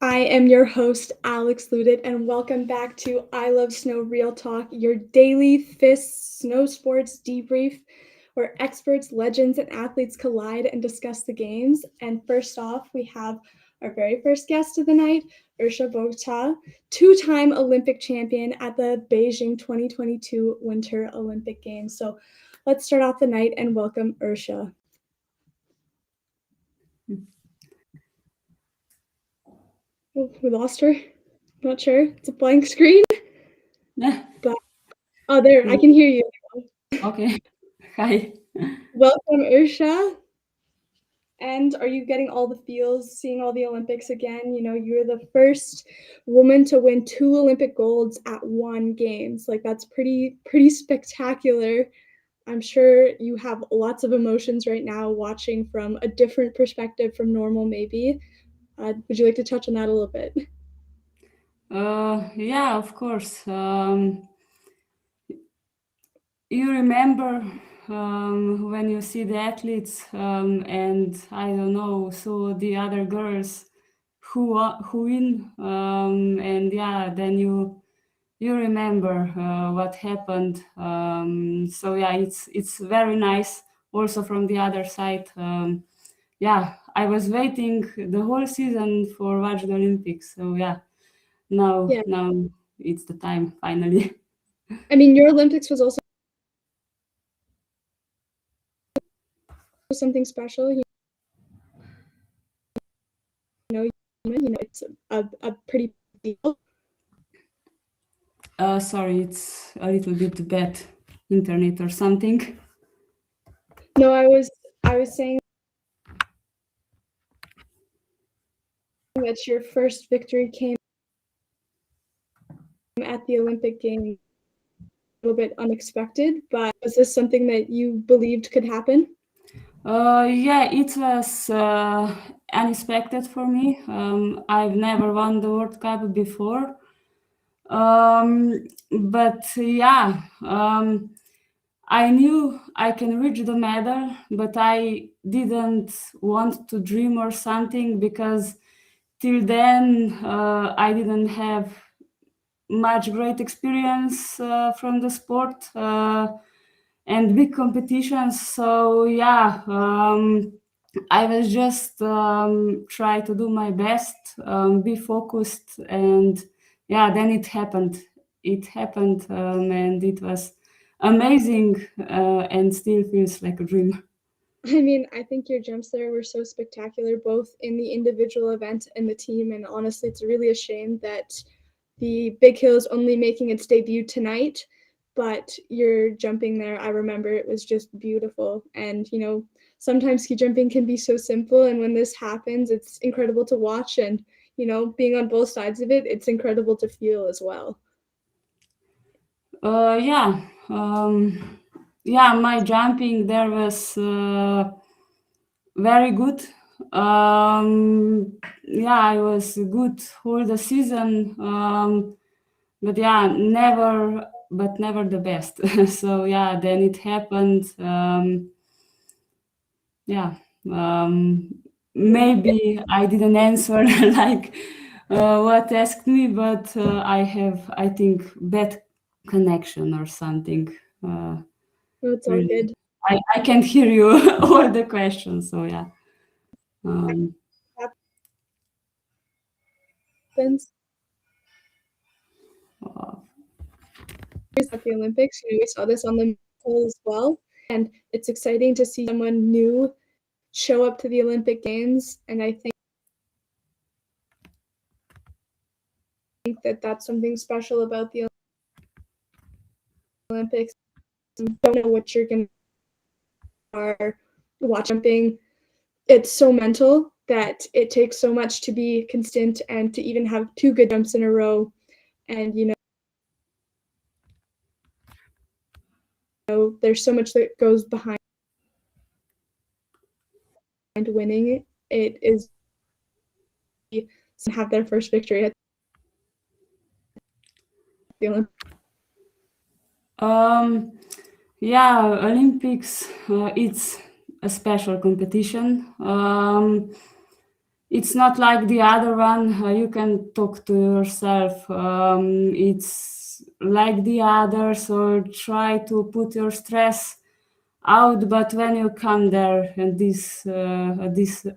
I am your host, Alex Loutitt, and welcome back to I Love Snow Real Talk, your daily FIS snow sports debrief, where experts, legends, and athletes collide and discuss the games. And first off, we have our very first guest of the night, Ursha Bogta, two-time Olympic champion at the Beijing 2022 Winter Olympic Games. So let's start off the night and welcome Ursha. Oh, we lost her. Not sure. It's a blank screen. But there, I can hear you. Okay. Hi. Welcome, Ursha. And are you getting all the feels, seeing all the Olympics again? You know, you're the first woman to win 2 Olympic golds at one games. Like that's pretty spectacular. I'm sure you have lots of emotions right now watching from a different perspective from normal, maybe. Would you like to touch on that a little bit? Yeah, of course. You remember when you see the athletes and I don't know, so the other girls who win, and yeah, then you remember what happened. So yeah, it's very nice. Also from the other side, yeah, I was waiting the whole season for watch the Olympics. So yeah, now Yeah. now it's the time finally. I mean, your Olympics was also something special. It's a pretty big deal. Sorry, it's a little bit bad internet or something. No, I was saying that your first victory came at the Olympic Games a little bit unexpected, but was this something that you believed could happen? Yeah, it was unexpected for me. I've never won the World Cup before. But yeah, I knew I can reach the medal, but I didn't want to dream or something because till then I didn't have much great experience from the sport and big competitions. So yeah, I was just try to do my best, be focused, and yeah, then it happened. It happened, and it was amazing, and still feels like a dream. I mean, I think your jumps there were so spectacular, both in the individual event and the team. And honestly, it's really a shame that the big hill is only making its debut tonight. But your jumping there, I remember it was just beautiful. And, you know, sometimes ski jumping can be so simple. And when this happens, it's incredible to watch. And, you know, being on both sides of it, it's incredible to feel as well. Yeah, yeah, my jumping there was very good. Yeah, I was good all the season, but yeah, never the best. So yeah, then it happened. Yeah, maybe I didn't answer like what asked me, but I have, I think, bad connection or something. So it's all Really, good. I can't hear you all the questions. So yeah. Um, Happens uh, at the Olympics. You know, we saw this on the poll as well. And it's exciting to see someone new show up to the Olympic Games. And I think that that's something special about the Olympics. You don't know what you're going to are watch jumping. It's so mental that it takes so much to be consistent and to even have 2 good jumps in a row. And, you know, there's so much that goes behind winning. It is have their first victory at the Olympics. um, yeah, Olympics. It's a special competition. it's not like the other one. You can talk to yourself. It's like the other, so try to put your stress out. But when you come there and this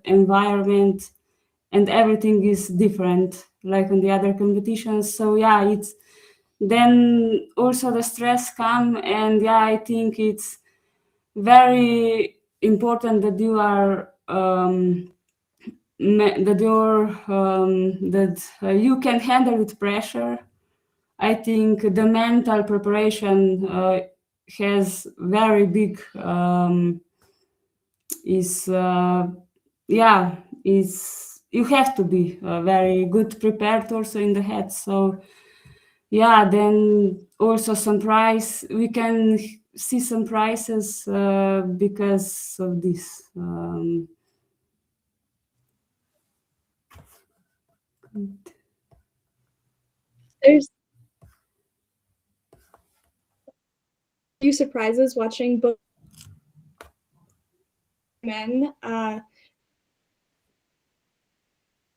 environment, and everything is different, like on the other competitions. So yeah, it's then also the stress come, and yeah, I think it's very important that you are that you can handle with pressure. I think the mental preparation has very big is yeah is you have to be very good prepared also in the head. So yeah, then also we can see some prices because of this. There's a few surprises watching both men.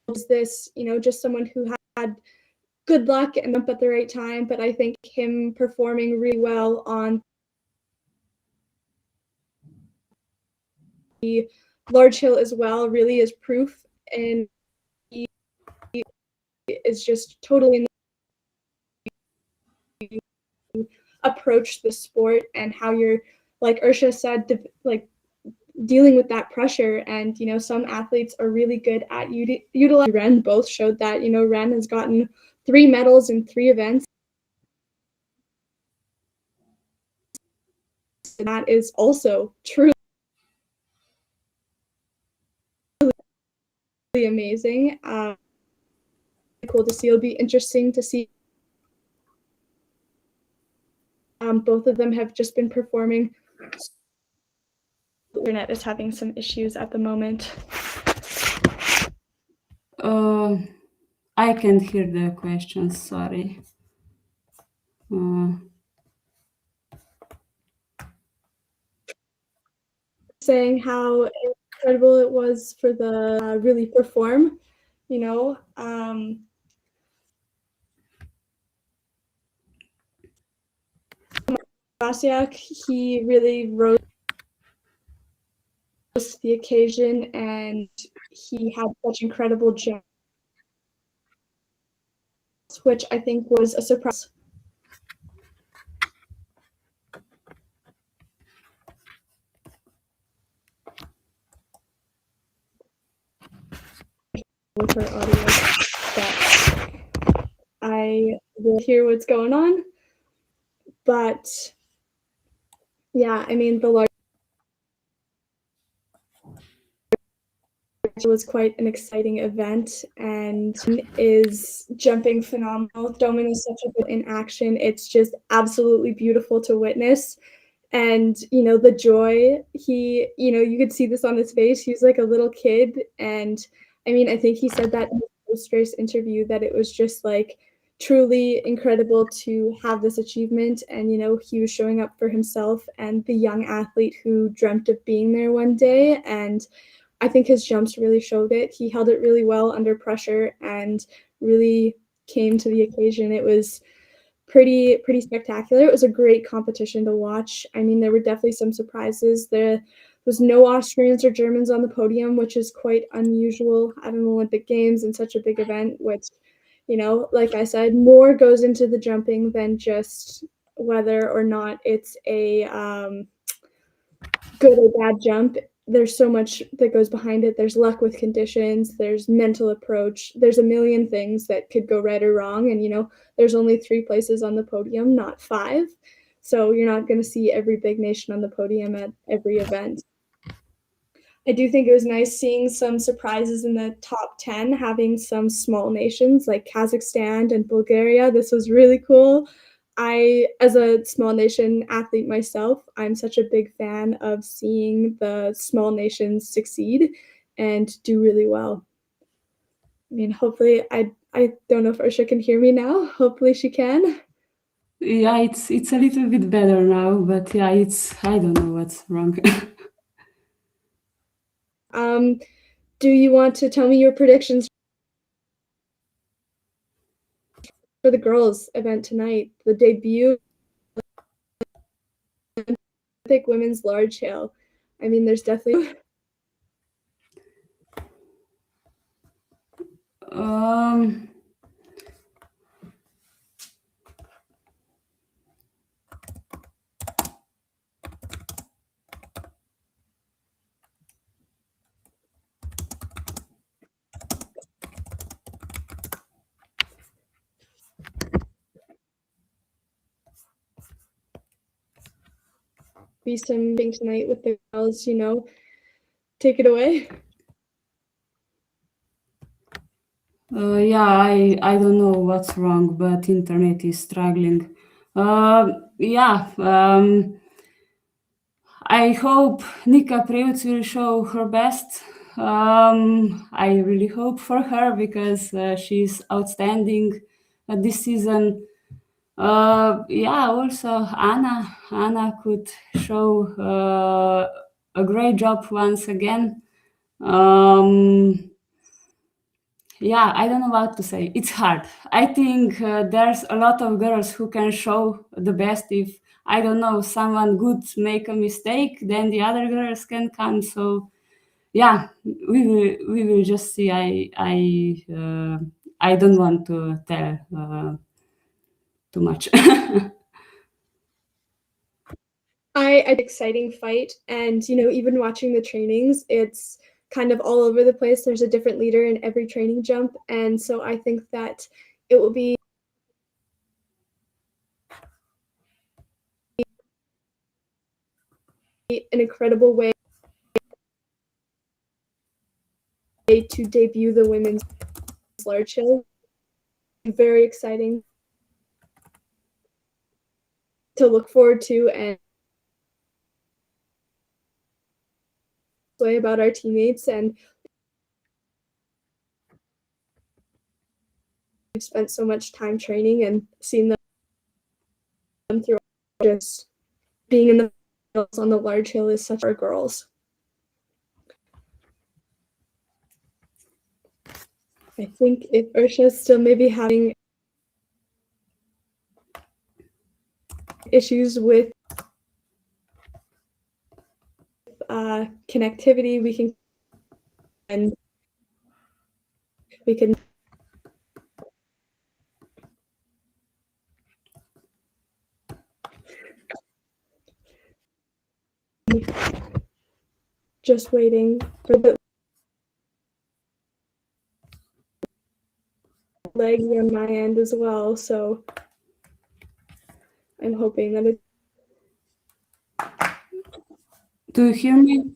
Was this, just someone who had good luck and up at the right time, but I think him performing really well on the large hill as well really is proof, and he is just totally approach the sport and how you're, like Ursha said, like dealing with that pressure. And some athletes are really good at utilizing. Ren both showed that. Ren has gotten 3 medals in 3 events, and that is also truly amazing. Cool to see. It'll be interesting to see. Both of them have just been performing. The internet is having some issues at the moment. I can't hear the questions, sorry. Saying how incredible it was for the really perform, Basiak, he really rose to the occasion, and he had such incredible jumps, which I think was a surprise. With her audio, but I will hear what's going on. But yeah, I mean, the large was quite an exciting event, and is jumping phenomenal. Domin is such a good in action. It's just absolutely beautiful to witness. And the joy, you could see this on his face. He's like a little kid, and I mean, I think he said that in his post-race interview, that it was just like truly incredible to have this achievement. And he was showing up for himself and the young athlete who dreamt of being there one day. And I think his jumps really showed it. He held it really well under pressure and really came to the occasion. It was pretty spectacular. It was a great competition to watch. I mean, there were definitely some surprises. There was no Austrians or Germans on the podium, which is quite unusual at an Olympic Games and such a big event, which, like I said, more goes into the jumping than just whether or not it's a good or bad jump. There's so much that goes behind it. There's luck with conditions, there's mental approach, there's a million things that could go right or wrong. And there's only 3 places on the podium, not 5. So you're not going to see every big nation on the podium at every event. I do think it was nice seeing some surprises in the top 10, having some small nations like Kazakhstan and Bulgaria. This was really cool. As a small nation athlete myself, I'm such a big fan of seeing the small nations succeed and do really well. I mean, hopefully, I don't know if Ursha can hear me now. Hopefully she can. Yeah, it's a little bit better now, but yeah, I don't know what's wrong. do you want to tell me your predictions for the girls event tonight, the debut Olympic women's large hill? I mean, there's definitely be some thing tonight with the girls, you know. Take it away. Yeah, I don't know what's wrong, but internet is struggling. Yeah, I hope Nika Preuts will show her best. I really hope for her because she's outstanding this season. Yeah, also Anna could show a great job once again. Yeah, I don't know what to say. It's hard. I think there's a lot of girls who can show the best. If I don't know, someone good make a mistake, then the other girls can come. So yeah, we will just see. I don't want to tell too much. Exciting fight, and you know, even watching the trainings, it's kind of all over the place. There's a different leader in every training jump, and so I think that it will be an incredible way to debut the women's large hill. Very exciting to look forward to, and way about our teammates, and we've spent so much time training and seeing them through. Just being in the on the large hill is such for girls. I think if Ursha's still maybe having issues with connectivity, we can just waiting for the leg on my end as well, so I'm hoping that it. Do you hear me?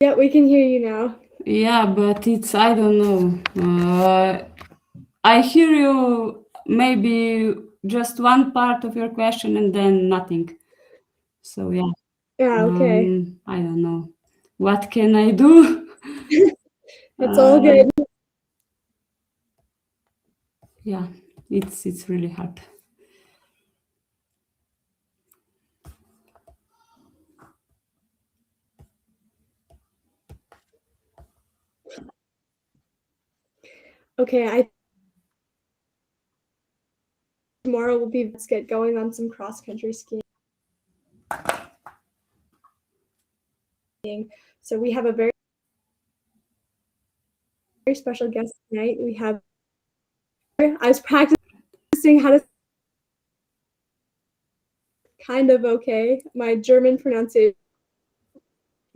Yeah, we can hear you now. Yeah, but it's I don't know. I hear you maybe just one part of your question and then nothing. So yeah. Yeah, okay. I don't know. What can I do? That's all good. Yeah, it's really hard. Okay, tomorrow let's get going on some cross country skiing. So we have a very special guest tonight. I was practicing how to kind of okay. My German pronunciation.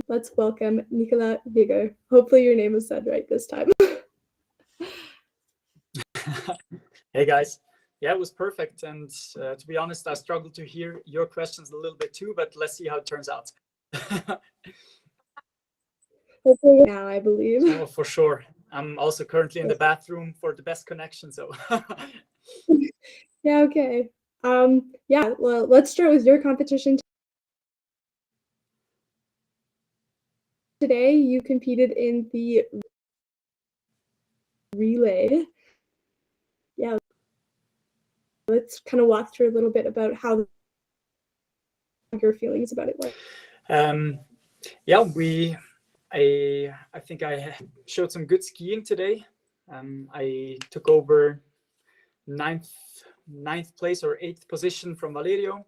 Let's welcome Nicola Vigor. Hopefully your name was said right this time. Hey guys. Yeah, it was perfect. And to be honest, I struggled to hear your questions a little bit too, but let's see how it turns out. Hopefully now, I believe. Oh, for sure. I'm also currently in the bathroom for the best connection. So yeah, okay. Yeah, well, let's start with your competition. Today, you competed in the relay. Yeah, let's kind of walk through a little bit about how your feelings about it were. yeah, we I think I showed some good skiing today. I took over ninth place or 8th position from Valerio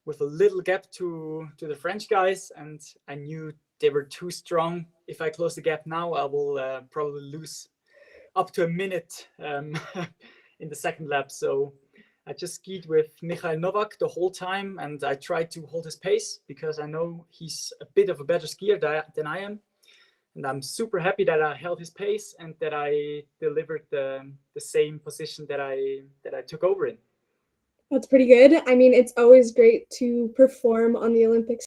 with a little gap to the French guys, and I knew they were too strong. If I close the gap now, I will probably lose up to a minute in the second lap. So I just skied with Michael Novak the whole time, and I tried to hold his pace because I know he's a bit of a better skier than I am. And I'm super happy that I held his pace and that I delivered the same position that I took over in. That's pretty good. I mean, it's always great to perform on the Olympic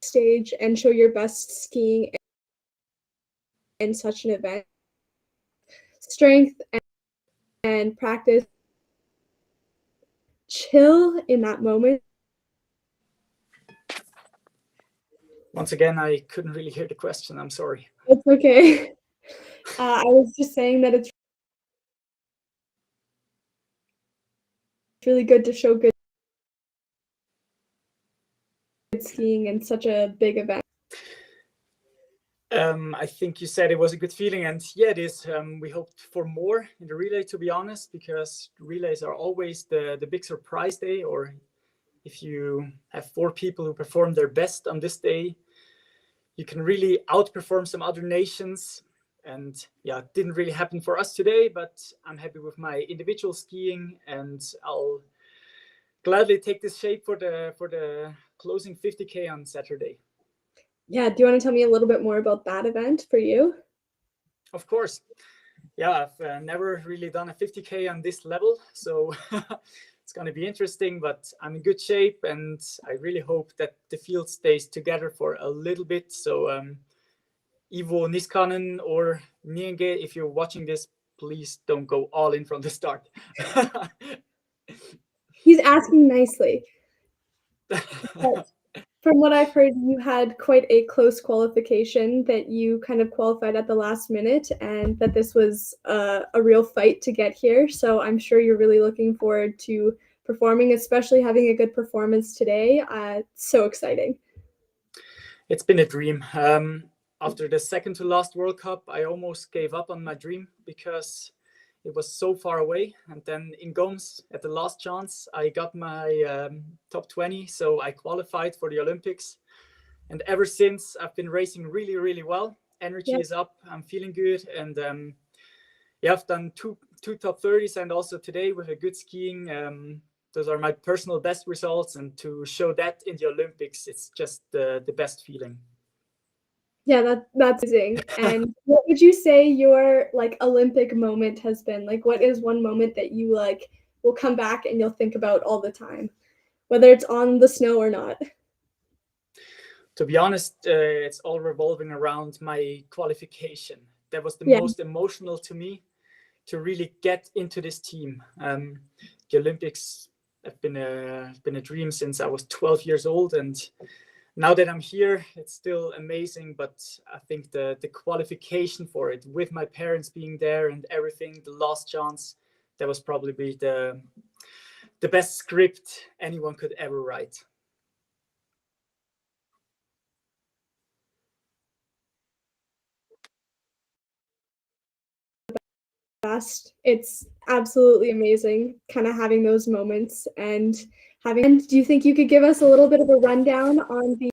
stage and show your best skiing in such an event. Strength and practice. Chill in that moment. Once again, I couldn't really hear the question. I'm sorry. It's okay. I was just saying that it's really good to show good skiing in such a big event. I think you said it was a good feeling, and yeah, it is. We hoped for more in the relay, to be honest, because relays are always the big surprise day, or if you have 4 people who perform their best on this day, you can really outperform some other nations. And yeah, it didn't really happen for us today, but I'm happy with my individual skiing, and I'll gladly take this shape for the closing 50K on Saturday. Yeah, do you want to tell me a little bit more about that event for you? Of course. Yeah, I've never really done a 50K on this level, so it's going to be interesting, but I'm in good shape, and I really hope that the field stays together for a little bit. So Ivo Niskanen or Nienge, if you're watching this, please don't go all in from the start. He's asking nicely. From what I've heard, you had quite a close qualification, that you kind of qualified at the last minute, and that this was a real fight to get here. So I'm sure you're really looking forward to performing, especially having a good performance today. So exciting. It's been a dream. After the second to last World Cup, I almost gave up on my dream because it was so far away. And then in Goms, at the last chance, I got my top 20. So I qualified for the Olympics. And ever since, I've been racing really, really well. Energy is up. I'm feeling good. And yeah, I've done two top 30s, and also today with a good skiing. Those are my personal best results. And to show that in the Olympics, it's just the best feeling. Yeah, that's amazing. And what would you say your like Olympic moment has been? Like, what is one moment that you like will come back and you'll think about all the time, whether it's on the snow or not? To be honest, it's all revolving around my qualification. That was the most emotional to me, to really get into this team. The Olympics have been a dream since I was 12 years old, and now that I'm here, it's still amazing. But I think the qualification for it, with my parents being there and everything, the last chance, that was probably the best script anyone could ever write. Best. It's absolutely amazing kind of having those moments and having. And do you think you could give us a little bit of a rundown on the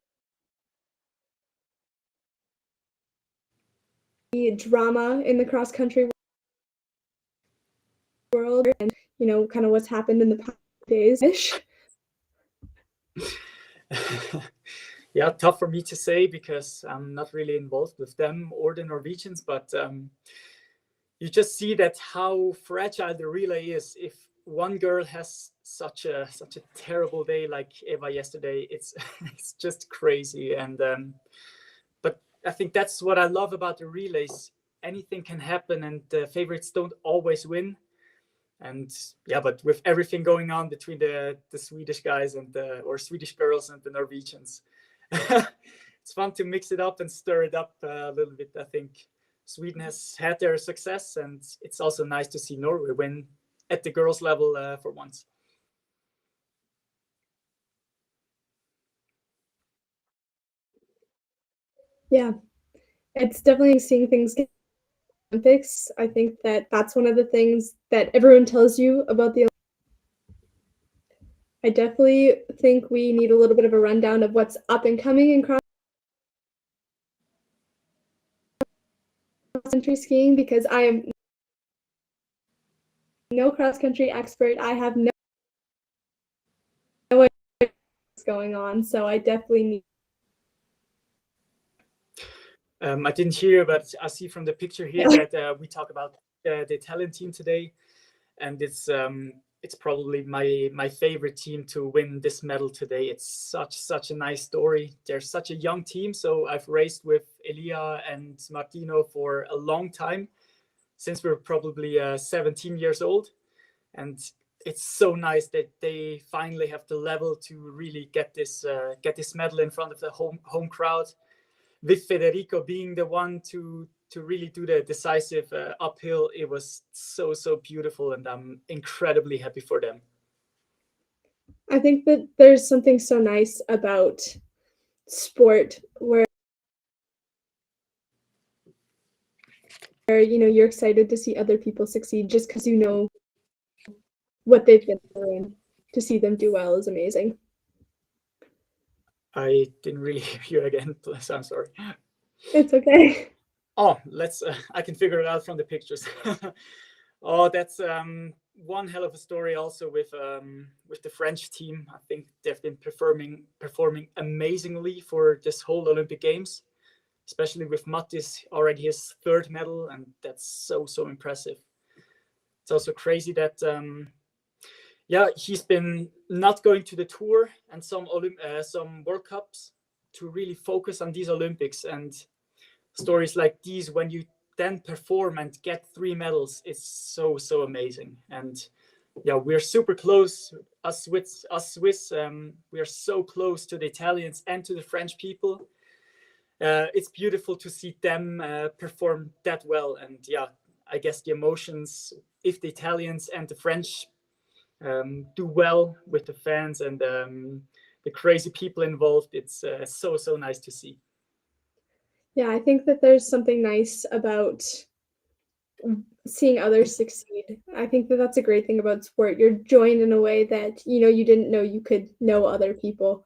drama in the cross country world, and kind of what's happened in the past days? Yeah, tough for me to say because I'm not really involved with them or the Norwegians, but you just see that how fragile the relay is. If one girl has such a terrible day like Eva yesterday, it's just crazy. And but I think that's what I love about the relays. Anything can happen, and the favorites don't always win. And yeah, but with everything going on between the Swedish guys and or Swedish girls and the Norwegians, it's fun to mix it up and stir it up a little bit. I think Sweden has had their success, and it's also nice to see Norway win at the girls level, for once. Once. Yeah, it's definitely seeing things get Olympics. I think that that's one of the things that everyone tells you about the I definitely think we need a little bit of a rundown of what's up and coming in cross country skiing because I am no cross country expert. I have no idea what's going on, so I definitely need. I didn't hear, but I see from the picture here that we talk about the Italian team today, and it's probably my favorite team to win this medal today. It's such a nice story. They're such a young team, so I've raced with Elia and Martino for a long time, since we're probably 17 years old, and it's so nice that they finally have the level to really get this medal in front of the home crowd, with Federico being the one to really do the decisive uphill. It was so beautiful, and I'm incredibly happy for them. I think that there's something so nice about sport where you're excited to see other people succeed just because you know what they've been through, and to see them do well is amazing. I didn't really hear you again, so I'm sorry. It's okay. Oh, I can figure it out from the pictures. Oh, that's one hell of a story also with the French team. I think they've been performing amazingly for this whole Olympic Games, especially with Mattis already his third medal, and that's so impressive. It's also crazy that he's been not going to the tour and some World Cups to really focus on these Olympics, and stories like these, when you then perform and get 3 medals, it's so amazing. And yeah, we're super close. Us Swiss, we are so close to the Italians and to the French people. It's beautiful to see them perform that well. And yeah, I guess the emotions, if the Italians and the French do well with the fans and the crazy people involved, it's so nice to see. Yeah, I think that there's something nice about seeing others succeed. I think that that's a great thing about sport. You're joined in a way that you didn't know you could know other people.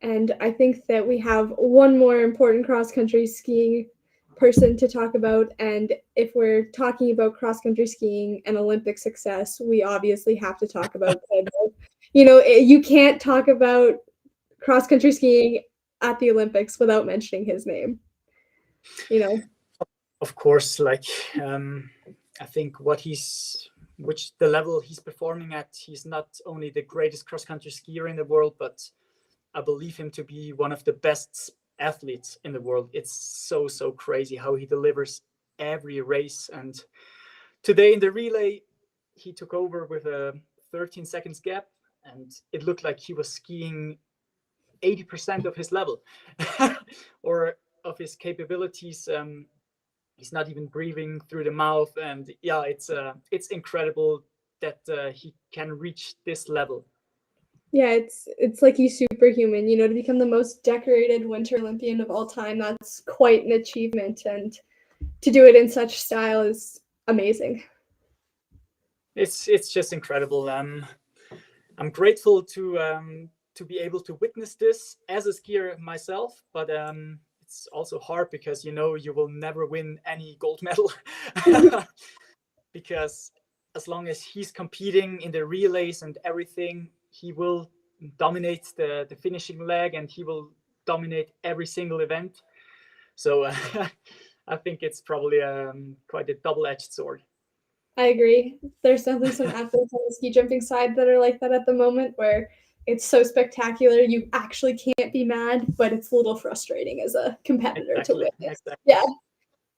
And I think that we have one more important cross country skiing person to talk about. And if we're talking about cross country skiing and Olympic success, we obviously have to talk about Pedro. You can't talk about cross country skiing at the Olympics without mentioning his name. Of course, like I think which the level he's performing at, he's not only the greatest cross country skier in the world, but I believe him to be one of the best athletes in the world. It's so crazy how he delivers every race. And today in the relay, he took over with a 13 seconds gap, and it looked like he was skiing 80% of his level or of his capabilities. He's not even breathing through the mouth, and yeah, it's incredible that he can reach this level. Yeah, it's like he's superhuman. To become the most decorated Winter Olympian of all time, that's quite an achievement, and to do it in such style is amazing. It's just incredible. I'm grateful to be able to witness this as a skier myself, but it's also hard because you will never win any gold medal because as long as he's competing in the relays and everything, he will dominate the finishing leg, and he will dominate every single event. So I think it's probably quite a double-edged sword. I agree. There's definitely some athletes on the ski jumping side that are like that at the moment, where it's so spectacular you actually can't be mad, but it's a little frustrating as a competitor to witness. Exactly. Yeah,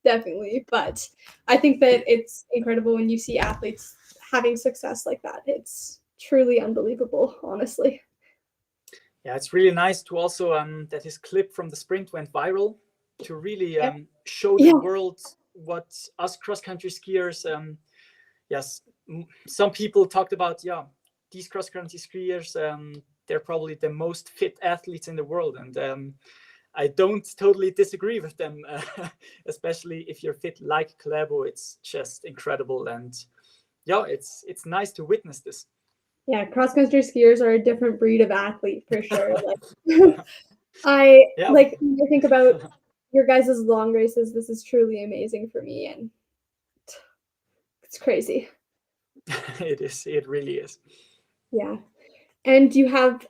definitely. But I think that it's incredible when you see athletes having success like that. It's truly unbelievable, honestly. Yeah, it's really nice to also that his clip from the sprint went viral to really show the world what us cross-country skiers. Yes, some people talked about these cross-country skiers. They're probably the most fit athletes in the world, and I don't totally disagree with them, especially if you're fit like Klæbo. It's just incredible, and yeah, it's nice to witness this. Yeah, cross-country skiers are a different breed of athlete for sure. Like, I when I think about your guys' long races, this is truly amazing for me, and it's crazy. It is. It really is. Yeah. And do you have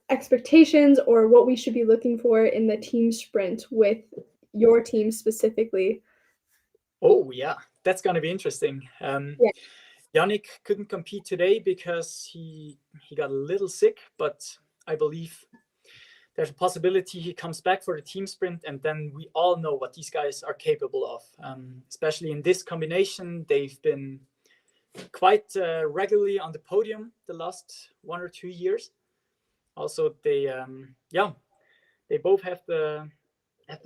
expectations or what we should be looking for in the team sprint with your team specifically? Oh yeah, that's going to be interesting. Yeah. Yannick couldn't compete today because he got a little sick, but I believe there's a possibility he comes back for the team sprint, and then we all know what these guys are capable of. Especially in this combination, they've been quite regularly on the podium the last 1 or 2 years. Also, they both have the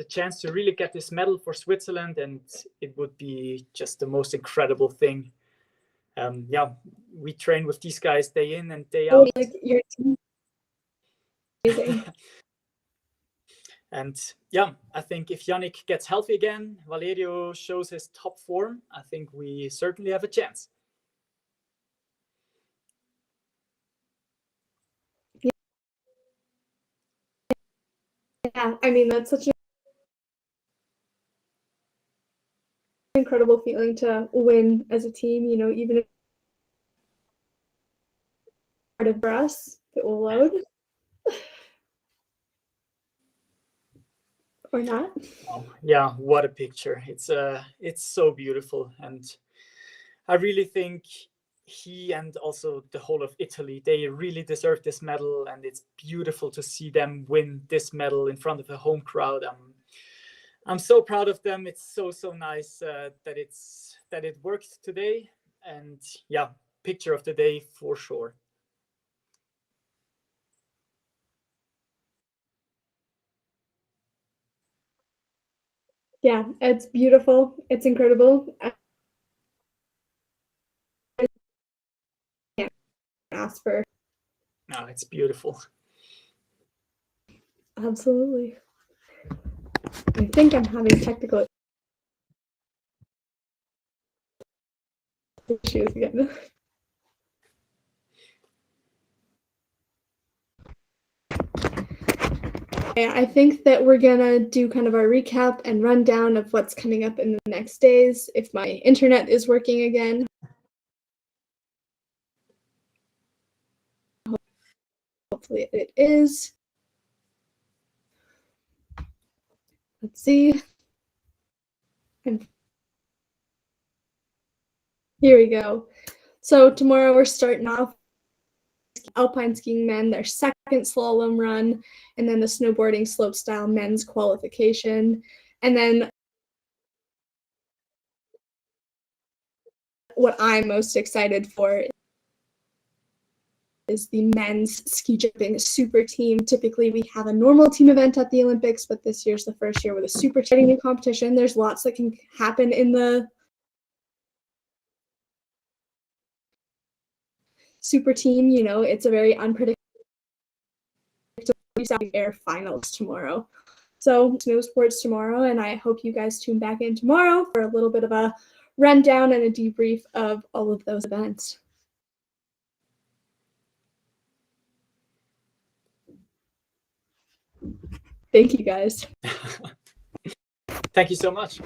chance to really get this medal for Switzerland, and it would be just the most incredible thing. We train with these guys day in and day out. Like your team. Amazing. And yeah, I think if Yannick gets healthy again, Valerio shows his top form, I think we certainly have a chance. Yeah, I mean, that's such an incredible feeling to win as a team, you know, even if part of for us, it will load. Or not. Oh, yeah, what a picture. It's so beautiful, and I really think he and also the whole of Italy, they really deserve this medal, and it's beautiful to see them win this medal in front of a home crowd. I'm so proud of them. It's so nice that it worked today, and yeah, picture of the day for sure. Yeah, it's beautiful. It's incredible. I can't ask for. No, it's beautiful. Absolutely. I think I'm having technical issues again. I think that we're gonna do kind of our recap and rundown of what's coming up in the next days, if my internet is working again. Hopefully it is. Let's see. And here we go. So tomorrow we're starting off alpine skiing men, their second slalom run, and then the snowboarding slopestyle men's qualification. And then what I'm most excited for is the men's ski jumping super team. Typically we have a normal team event at the Olympics, but this year's the first year with a super exciting new competition. There's lots that can happen in the super team. You know, it's a very unpredictable air finals tomorrow. So snow sports tomorrow, and I hope you guys tune back in tomorrow for a little bit of a rundown and a debrief of all of those events. Thank you guys. Thank you so much.